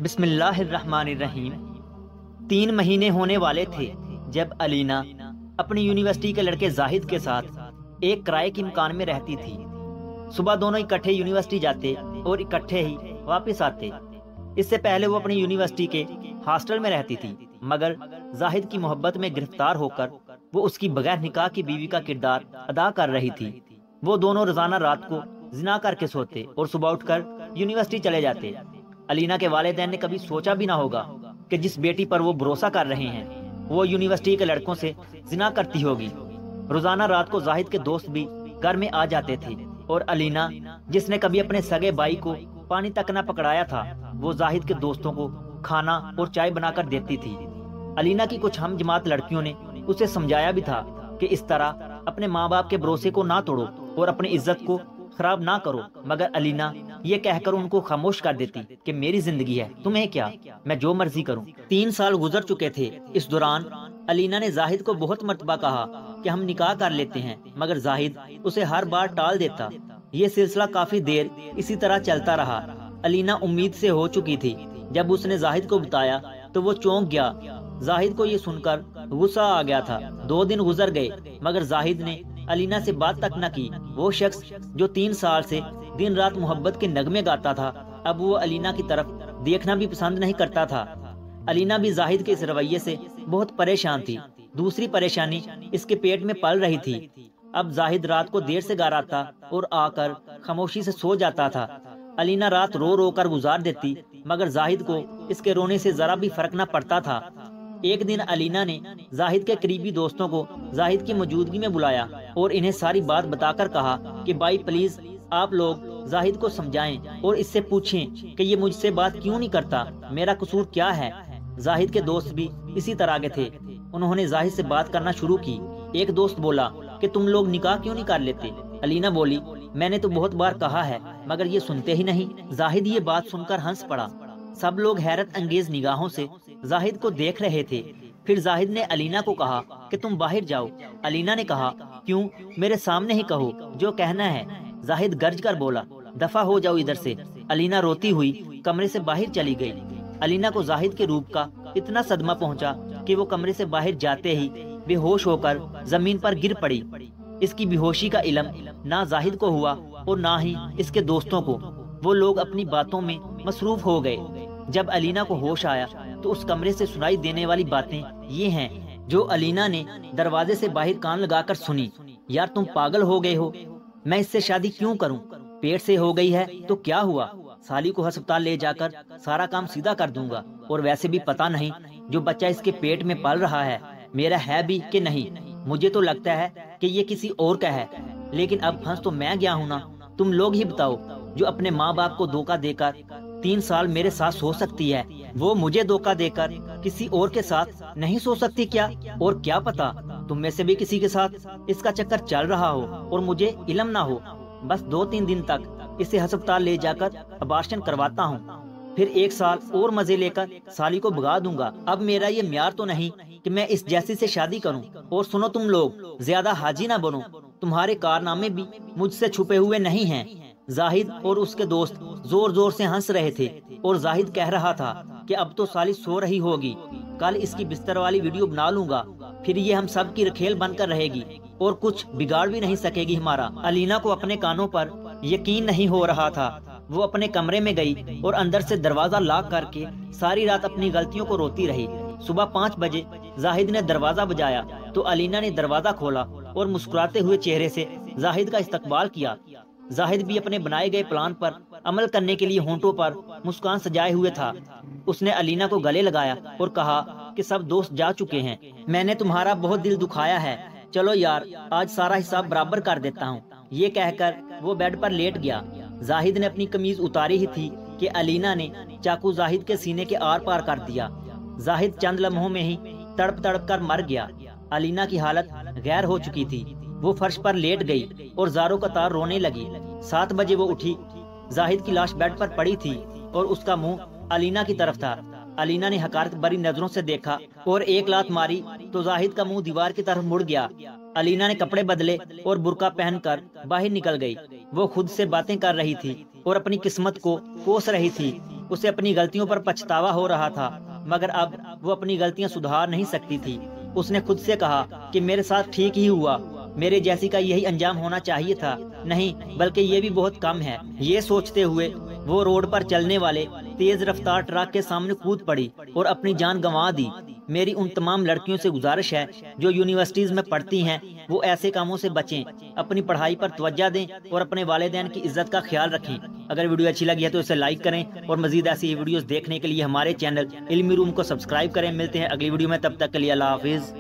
بسم اللہ الرحمن الرحیم۔ 3 مہینے ہونے والے تھے جب علینا اپنی یونیورسٹی کے لڑکے زاہد کے ساتھ ایک کرائے کے مکان میں رہتی تھی۔ صبح دونوں اکٹھے یونیورسٹی جاتے اور اکٹھے ہی واپس آتے۔ اس سے پہلے وہ اپنی یونیورسٹی کے ہاسٹل میں رہتی تھی، مگر زاہد کی محبت میں گرفتار ہو کر وہ اس کی بغیر نکاح کی بیوی کا کردار ادا کر رہی تھی۔ وہ دونوں روزانہ رات کو زنا کر کے سوتے اور صبح اٹھ کر یونیورسٹی چلے جاتے۔ علینا کے والدین نے کبھی سوچا بھی نہ ہوگا کہ جس بیٹی پر وہ بھروسہ کر رہے ہیں وہ یونیورسٹی کے لڑکوں سے زنا کرتی ہوگی۔ روزانہ رات کو زاہد کے دوست بھی گھر میں آ جاتے تھے اور علینا، جس نے کبھی اپنے سگے بھائی کو پانی تک نہ پکڑایا تھا، وہ زاہد کے دوستوں کو کھانا اور چائے بنا کر دیتی تھی۔ علینا کی کچھ ہم جماعت لڑکیوں نے اسے سمجھایا بھی تھا کہ اس طرح اپنے ماں باپ کے بھروسے کو نہ توڑو اور اپنی عزت کو خراب نہ کرو، مگر علینا یہ کہہ کر ان کو خاموش کر دیتی کہ میری زندگی ہے، تمہیں کیا، میں جو مرضی کروں۔ 3 سال گزر چکے تھے۔ اس دوران علینا نے زاہد کو بہت مرتبہ کہا کہ ہم نکاح کر لیتے ہیں، مگر زاہد اسے ہر بار ٹال دیتا۔ یہ سلسلہ کافی دیر اسی طرح چلتا رہا۔ علینا امید سے ہو چکی تھی۔ جب اس نے زاہد کو بتایا تو وہ چونک گیا۔ زاہد کو یہ سن کر غصہ آ گیا تھا۔ 2 دن گزر گئے مگر زاہد نے علینا سے بات تک نہ کی۔ وہ شخص جو 3 سال سے دن رات محبت کے نغمے گاتا تھا، اب وہ علینا کی طرف دیکھنا بھی پسند نہیں کرتا تھا۔ علینا بھی زاہد کے اس رویے سے بہت پریشان تھی۔ دوسری پریشانی اس کے پیٹ میں پل رہی تھی۔ اب زاہد رات کو دیر سے گھر آتا اور آ کر خاموشی سے سو جاتا تھا۔ علینا رات رو رو کر گزار دیتی، مگر زاہد کو اس کے رونے سے ذرا بھی فرق نہ پڑتا تھا۔ ایک دن علینا نے زاہد کے قریبی دوستوں کو زاہد کی موجودگی میں بلایا اور انہیں ساری بات بتا کر کہا کہ بھائی پلیز آپ لوگ زاہد کو سمجھائیں اور اس سے پوچھیں کہ یہ مجھ سے بات کیوں نہیں کرتا، میرا قصور کیا ہے۔ زاہد کے دوست بھی اسی طرح کے تھے۔ انہوں نے زاہد سے بات کرنا شروع کی۔ ایک دوست بولا کہ تم لوگ نکاح کیوں نہیں کر لیتے؟ علینا بولی میں نے تو بہت بار کہا ہے مگر یہ سنتے ہی نہیں۔ زاہد یہ بات سن کر ہنس پڑا۔ سب لوگ حیرت انگیز نگاہوں سے زاہد کو دیکھ رہے تھے۔ پھر زاہد نے علینا کو کہا کہ تم باہر جاؤ۔ علینا نے کہا کیوں، میرے سامنے ہی کہو جو کہنا ہے۔ زاہد گرج کر بولا دفع ہو جاؤ ادھر سے۔ علینا روتی ہوئی کمرے سے باہر چلی گئی۔ علینا کو زاہد کے روپ کا اتنا صدمہ پہنچا کہ وہ کمرے سے باہر جاتے ہی بے ہوش ہو کر زمین پر گر پڑی۔ اس کی بے ہوشی کا علم نہ زاہد کو ہوا اور نہ ہی اس کے دوستوں کو۔ وہ لوگ اپنی باتوں میں مصروف ہو گئے۔ جب علینا کو ہوش آیا تو اس کمرے سے سنائی دینے والی باتیں یہ ہیں جو علینا نے دروازے سے باہر کان لگا کر سنی۔ یار تم پاگل ہو گئے ہو، میں اس سے شادی کیوں کروں؟ پیٹ سے ہو گئی ہے تو کیا ہوا، سالی کو ہسپتال لے جا کر سارا کام سیدھا کر دوں گا۔ اور ویسے بھی پتہ نہیں جو بچہ اس کے پیٹ میں پل رہا ہے میرا ہے بھی کہ نہیں، مجھے تو لگتا ہے کہ یہ کسی اور کا ہے، لیکن اب پھنس تو میں گیا ہوں نا۔ تم لوگ ہی بتاؤ، جو اپنے ماں باپ کو دھوکہ دے کر 3 سال میرے ساتھ سو سکتی ہے، وہ مجھے دھوکہ دے کر کسی اور کے ساتھ نہیں سو سکتی کیا؟ اور کیا پتا تم میں سے بھی کسی کے ساتھ اس کا چکر چل رہا ہو اور مجھے علم نہ ہو۔ بس 2-3 دن تک اسے ہسپتال لے جا کر ابارشن کرواتا ہوں، پھر 1 سال اور مزے لے کر سالی کو بھگا دوں گا۔ اب میرا یہ معیار تو نہیں کہ میں اس جیسی سے شادی کروں۔ اور سنو تم لوگ، زیادہ حاجی نہ بنو، تمہارے کارنامے بھی مجھ سے چھپے ہوئے نہیں ہیں۔ زاہد اور اس کے دوست زور زور سے ہنس رہے تھے اور زاہد کہہ رہا تھا کہ اب تو سالی سو رہی ہوگی، کل اس کی بستر والی ویڈیو بنا لوں گا، پھر یہ ہم سب کی رکھیل بن کر رہے گی اور کچھ بگاڑ بھی نہیں سکے گی ہمارا۔ علینا کو اپنے کانوں پر یقین نہیں ہو رہا تھا۔ وہ اپنے کمرے میں گئی اور اندر سے دروازہ لاک کر کے ساری رات اپنی غلطیوں کو روتی رہی۔ صبح 5 بجے زاہد نے دروازہ بجایا تو علینا نے دروازہ کھولا اور مسکراتے ہوئے چہرے سے زاہد کا استقبال کیا۔ زاہد بھی اپنے بنائے گئے پلان پر عمل کرنے کے لیے ہونٹوں پر مسکان سجائے ہوئے تھا۔ اس نے علینا کو گلے لگایا اور کہا کہ سب دوست جا چکے ہیں، میں نے تمہارا بہت دل دکھایا ہے، چلو یار آج سارا حساب برابر کر دیتا ہوں۔ یہ کہہ کر وہ بیڈ پر لیٹ گیا۔ زاہد نے اپنی قمیض اتاری ہی تھی کہ علینا نے چاقو زاہد کے سینے کے آر پار کر دیا۔ زاہد چند لمحوں میں ہی تڑپ تڑپ کر مر گیا۔ علینا کی حالت غیر ہو چکی تھی۔ وہ فرش پر لیٹ گئی اور زاروں قطار رونے لگی۔ 7 بجے وہ اٹھی۔ زاہد کی لاش بیڈ پر پڑی تھی اور اس کا منہ علینا کی طرف تھا۔ علینا نے حقارت بری نظروں سے دیکھا اور ایک لات ماری تو زاہد کا منہ دیوار کی طرف مڑ گیا۔ علینا نے کپڑے بدلے اور برقع پہن کر باہر نکل گئی۔ وہ خود سے باتیں کر رہی تھی اور اپنی قسمت کو کوس رہی تھی۔ اسے اپنی غلطیوں پر پچھتاوا ہو رہا تھا، مگر اب وہ اپنی غلطیاں سدھار نہیں سکتی تھی۔ اس نے خود سے کہا کہ میرے ساتھ ٹھیک ہی ہوا، میرے جیسی کا یہی انجام ہونا چاہیے تھا، نہیں بلکہ یہ بھی بہت کم ہے۔ یہ سوچتے ہوئے وہ روڈ پر چلنے والے تیز رفتار ٹرک کے سامنے کود پڑی اور اپنی جان گنوا دی۔ میری ان تمام لڑکیوں سے گزارش ہے جو یونیورسٹیز میں پڑھتی ہیں، وہ ایسے کاموں سے بچیں، اپنی پڑھائی پر توجہ دیں اور اپنے والدین کی عزت کا خیال رکھیں۔ اگر ویڈیو اچھی لگی ہے تو اسے لائک کریں اور مزید ایسی ویڈیوز دیکھنے کے لیے ہمارے چینل علمی روم کو سبسکرائب کریں۔ ملتے ہیں اگلی ویڈیو میں، تب تک کے لیے اللہ حافظ۔